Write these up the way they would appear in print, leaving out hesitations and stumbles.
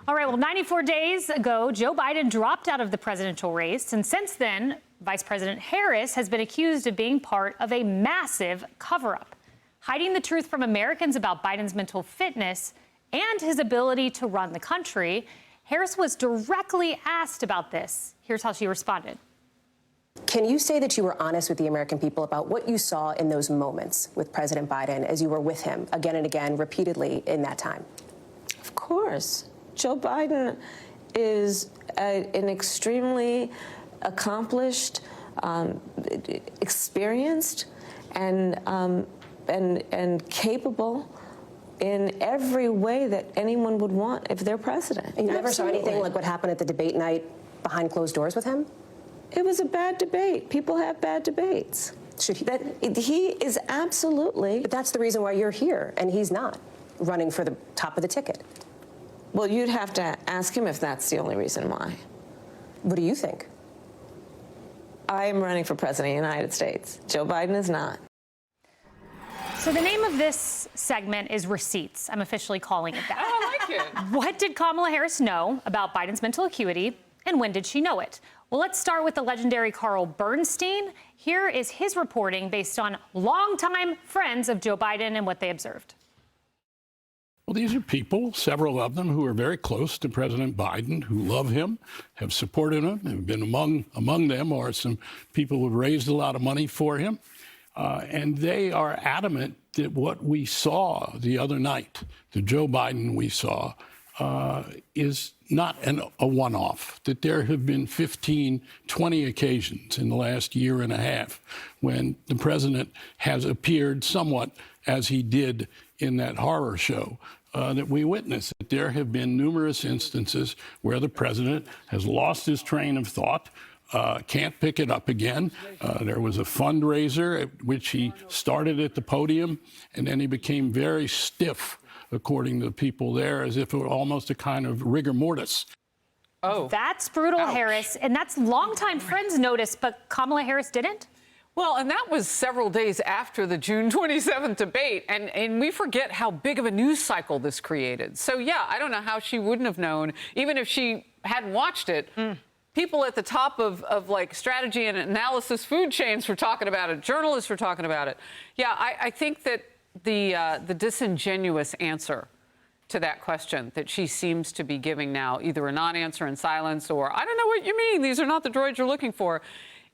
All right, well, 94 days ago, Joe Biden dropped out of the presidential race. And since then, Vice President Harris has been accused of being part of a massive cover-up, hiding the truth from Americans about Biden's mental fitness and his ability to run the country. Harris was directly asked about this. Here's how she responded. Can you say that you were honest with the American people about what you saw in those moments with President Biden as you were with him again and again, repeatedly in that time? Of course. Joe Biden is an extremely accomplished, experienced, and capable in every way that anyone would want if they're president. And you never saw anything like what happened at the debate night behind closed doors with him? It was a bad debate. People have bad debates. He is absolutely... But that's the reason why you're here, and he's not running for the top of the ticket. Well, you'd have to ask him if that's the only reason why. What do you think? I am running for president of the United States. Joe Biden is not. So the name of this segment is Receipts. I'm officially calling it that. I like it. What did Kamala Harris know about Biden's mental acuity, and when did she know it? Well, let's start with the legendary Carl Bernstein. Here is his reporting based on longtime friends of Joe Biden and what they observed. Well, these are people, several of them, who are very close to President Biden, who love him, have supported him, have been among them are some people who have raised a lot of money for him. And they are adamant that what we saw the other night, the Joe Biden we saw, is not a one-off, that there have been 15, 20 occasions in the last year and a half when the president has appeared somewhat as he did in that horror show that we witnessed. There have been numerous instances where the president has lost his train of thought, can't pick it up again. There was a fundraiser at which he started at the podium, and then he became very stiff, according to the people there, as if it were almost a kind of rigor mortis. Oh, that's brutal, ouch. Harris. And that's longtime friends noticed, but Kamala Harris didn't? Well, and that was several days after the June 27th debate. And we forget how big of a news cycle this created. So, yeah, I don't know how she wouldn't have known, even if she hadn't watched it. People at the top of like strategy and analysis food chains were talking about it. Journalists were talking about it. Yeah, I think that the disingenuous answer to that question that she seems to be giving now, either a non-answer in silence or, I don't know what you mean, these are not the droids you're looking for,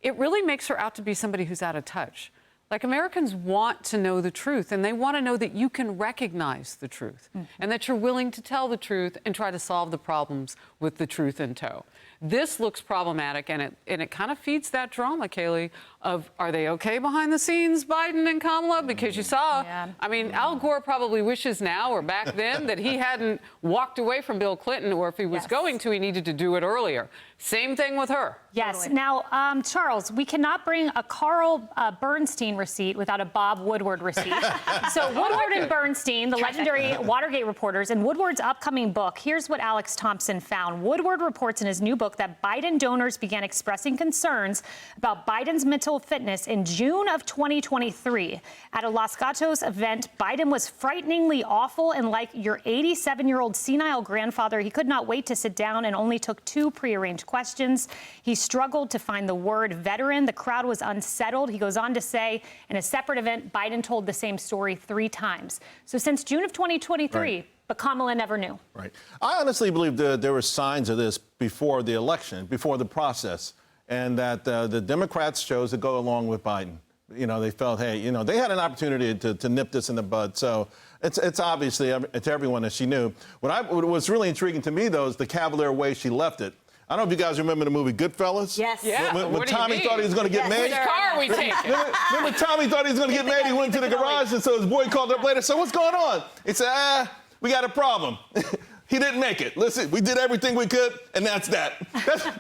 it really makes her out to be somebody who's out of touch. Like, Americans want to know the truth, and they want to know that you can recognize the truth and that you're willing to tell the truth and try to solve the problems with the truth in tow. This looks problematic, and it kind of feeds that drama, Kaylee, of are they okay behind the scenes, Biden and Kamala? Because you saw, I mean, Al Gore probably wishes now or back then that he hadn't walked away from Bill Clinton, or if he was going to, he needed to do it earlier. Same thing with her. Yes. Totally. Now, Charles, we cannot bring a Carl Bernstein receipt without a Bob Woodward receipt. So Woodward and Bernstein, the legendary Watergate reporters, in Woodward's upcoming book, here's what Alex Thompson found. Woodward reports in his new book that Biden donors began expressing concerns about Biden's mental fitness in June of 2023. At a Los Gatos event, Biden was frighteningly awful, and like your 87-year-old senile grandfather, he could not wait to sit down and only took 2 prearranged questions. He struggled to find the word veteran. The crowd was unsettled. He goes on to say, in a separate event, Biden told the same story 3 times. So since June of 2023, but Kamala never knew. Right. I honestly believe that there were signs of this before the election, before the process, and that the Democrats chose to go along with Biden. You know, they felt, hey, you know, they had an opportunity to nip this in the bud. So it's obviously to everyone that she knew. What was really intriguing to me, though, is the cavalier way she left it. I don't know if you guys remember the movie Goodfellas. Yes. Yeah. When Tommy thought he was going to get made. Which car are we taking? Remember Tommy thought he was going to get made? He went to the garage, and so his boy called up later. So what's going on? He said, we got a problem. He didn't make it. Listen, we did everything we could, and that's that.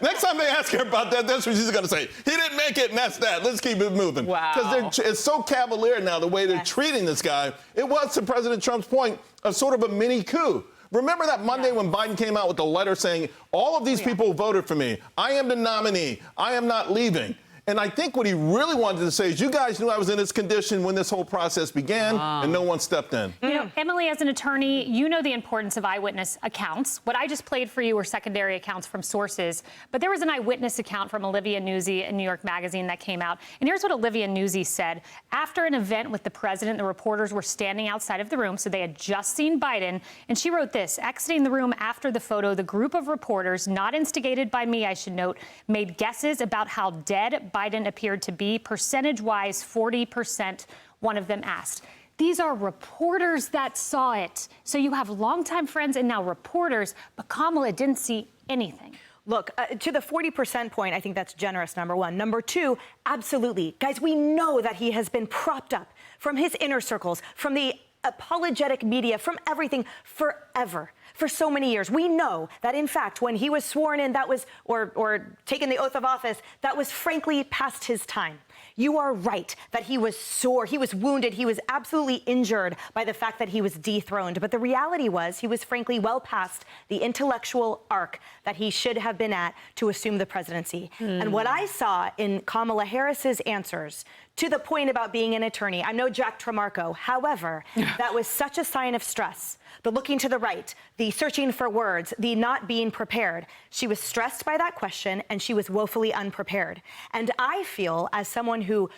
Next time they ask her about that, that's what she's going to say. He didn't make it, and that's that. Let's keep it moving. Wow. Because it's so cavalier now, the way they're treating this guy. It was, to President Trump's point, a sort of a mini coup. Remember that Monday when Biden came out with the letter saying, all of these people voted for me. I am the nominee. I am not leaving. And I think what he really wanted to say is, you guys knew I was in this condition when this whole process began, and no one stepped in. You know, Emily, as an attorney, you know the importance of eyewitness accounts. What I just played for you were secondary accounts from sources, but there was an eyewitness account from Olivia Nuzzi in New York Magazine that came out. And here's what Olivia Nuzzi said. After an event with the president, the reporters were standing outside of the room, so they had just seen Biden. And she wrote this: exiting the room after the photo, the group of reporters, not instigated by me, I should note, made guesses about how dead Biden appeared to be, percentage-wise 40%, one of them asked. These are reporters that saw it. So you have longtime friends and now reporters, but Kamala didn't see anything. Look, to the 40% point, I think that's generous, number one. Number two, absolutely. Guys, we know that he has been propped up from his inner circles, from the apologetic media, from everything forever. For so many years. We know that, in fact, when he was sworn in, that was, or taken the oath of office, that was frankly past his time. You are right that he was sore, he was wounded, he was absolutely injured by the fact that he was dethroned. But the reality was he was frankly well past the intellectual arc that he should have been at to assume the presidency. And what I saw in Kamala Harris's answers, to the point about being an attorney, I'm no Jack Tramarco. However, that was such a sign of stress. The looking to the right, the searching for words, the not being prepared. She was stressed by that question, and she was woefully unprepared. And I feel, as someone who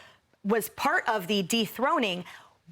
was part of the dethroning,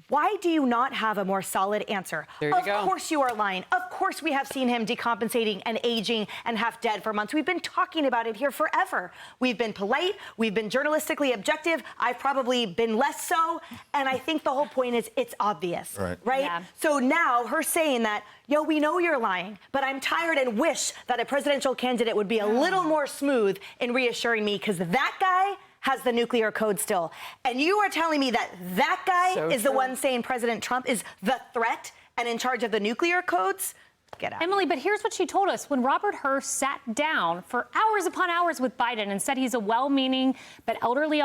why do you not have a more solid answer? There you go. Of course you are lying. Of course we have seen him decompensating and aging and half dead for months. We've been talking about it here forever. We've been polite. We've been journalistically objective. I've probably been less so. And I think the whole point is it's obvious, right? Yeah. So now her saying that, yo, we know you're lying, but I'm tired and wish that a presidential candidate would be a little more smooth in reassuring me, because that guy has the nuclear code still. And you are telling me that that guy is the one saying President Trump is the threat and in charge of the nuclear codes? Get out. Emily, but here's what she told us. When Robert Hur sat down for hours upon hours with Biden and said he's a well-meaning but elderly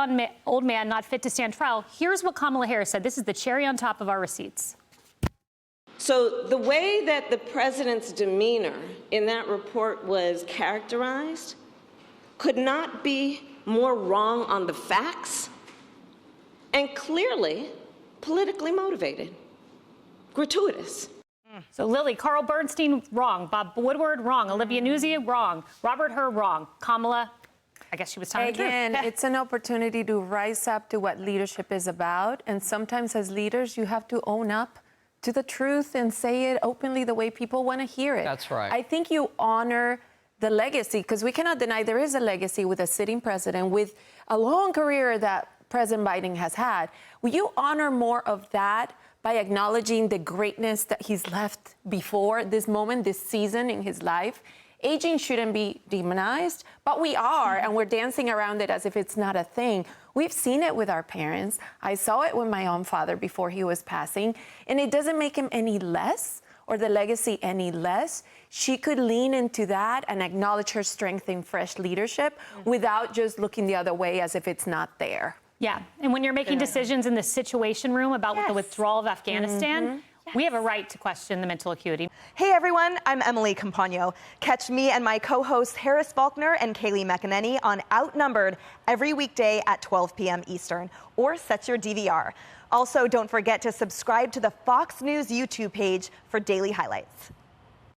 old man not fit to stand trial, here's what Kamala Harris said. This is the cherry on top of our receipts. So the way that the president's demeanor in that report was characterized could not be more wrong on the facts and clearly politically motivated, gratuitous. So, Lily, Carl Bernstein, wrong. Bob Woodward, wrong. Olivia Nuzzi, wrong. Robert Hur, wrong. Kamala, I guess she was telling the truth. Again, it's an opportunity to rise up to what leadership is about. And sometimes as leaders, you have to own up to the truth and say it openly the way people want to hear it. That's right. I think you honor the legacy, because we cannot deny there is a legacy with a sitting president with a long career that President Biden has had. Will you honor more of that by acknowledging the greatness that he's left before this moment, this season in his life? Aging shouldn't be demonized, but we are, and we're dancing around it as if it's not a thing. We've seen it with our parents. I saw it with my own father before he was passing, and it doesn't make him any less or the legacy any less. She could lean into that and acknowledge her strength in fresh leadership without just looking the other way as if it's not there. Yeah, and when you're making decisions in the Situation Room about the withdrawal of Afghanistan, we have a right to question the mental acuity. Hey everyone, I'm Emily Campagno. Catch me and my co-hosts Harris Faulkner and Kaylee McEnany on Outnumbered every weekday at 12 p.m. Eastern, or set your DVR. Also, don't forget to subscribe to the Fox News YouTube page for daily highlights.